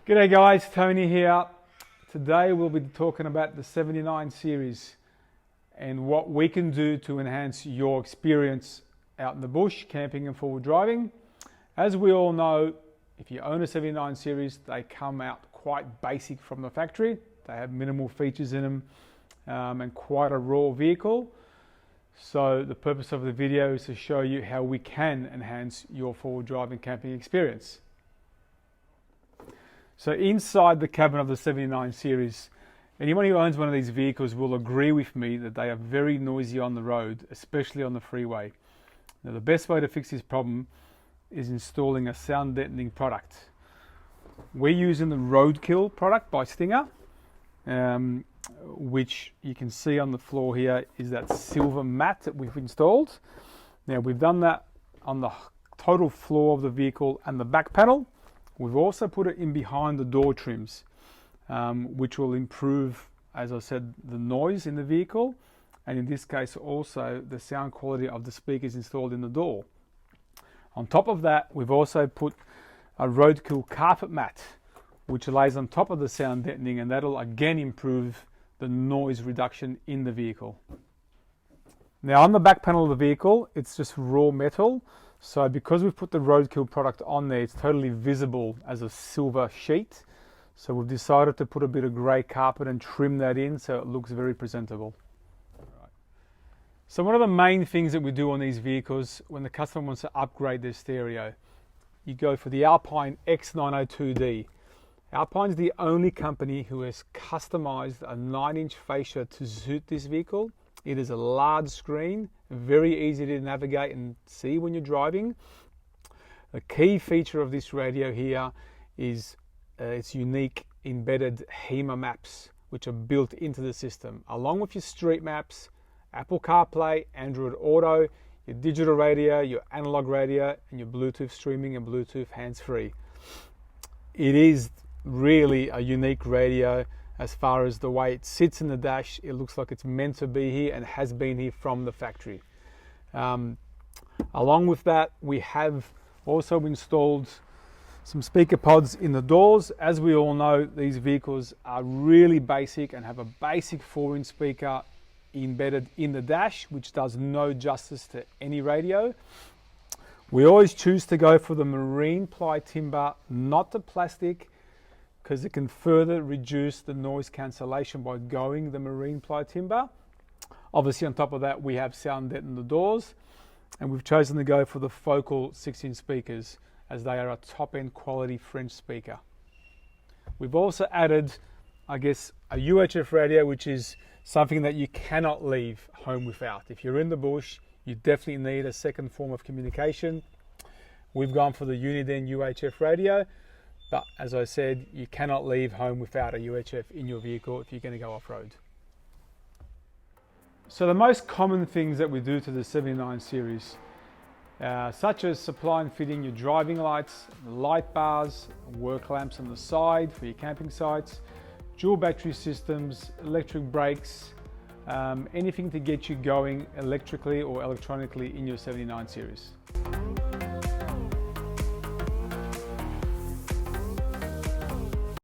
G'day guys, Tony here. Today we'll be talking about the 79 series and what we can do to enhance your experience out in the bush, camping and forward driving. As we all know, if you own a 79 series, they come out quite basic from the factory. They have minimal features in them and quite a raw vehicle. So the purpose of the video is to show you how we can enhance your forward driving camping experience. So inside the cabin of the 79 series, anyone who owns one of these vehicles will agree with me that they are very noisy on the road, especially on the freeway. Now the best way to fix this problem is installing a sound deadening product. We're using the Roadkill product by Stinger, which you can see on the floor here is that silver mat that we've installed. Now we've done that on the total floor of the vehicle and the back panel. We've also put it in behind the door trims, which will improve, as I said, the noise in the vehicle, and in this case also the sound quality of the speakers installed in the door. On top of that, we've also put a Roadkill carpet mat, which lays on top of the sound deadening, and that'll again improve the noise reduction in the vehicle. Now on the back panel of the vehicle, it's just raw metal. So because we've put the Roadkill product on there, it's totally visible as a silver sheet. So we've decided to put a bit of grey carpet and trim that in so it looks very presentable. Right. So one of the main things that we do on these vehicles when the customer wants to upgrade their stereo, you go for the Alpine X902D. Alpine's the only company who has customized a 9-inch fascia to suit this vehicle. It is a large screen, very easy to navigate and see when you're driving. A key feature of this radio here is its unique embedded Hema maps, which are built into the system, along with your street maps, Apple CarPlay, Android Auto, your digital radio, your analog radio, and your Bluetooth streaming and Bluetooth hands-free. It is really a unique radio. As far as the way it sits in the dash, it looks like it's meant to be here and has been here from the factory. Along with that, we have also installed some speaker pods in the doors. As we all know, these vehicles are really basic and have a basic 4-inch speaker embedded in the dash, which does no justice to any radio. We always choose to go for the marine ply timber, not the plastic, because it can further reduce the noise cancellation by going the marine ply timber. Obviously on top of that, we have sound deaden the doors, and we've chosen to go for the Focal 6-inch speakers as they are a top-end quality French speaker. We've also added, I guess, a UHF radio, which is something that you cannot leave home without. If you're in the bush, you definitely need a second form of communication. We've gone for the Deadening UHF radio. But as I said, you cannot leave home without a UHF in your vehicle if you're going to go off-road. So the most common things that we do to the 79 series, such as supply and fitting your driving lights, light bars, work lamps on the side for your camping sites, dual battery systems, electric brakes, anything to get you going electrically or electronically in your 79 series.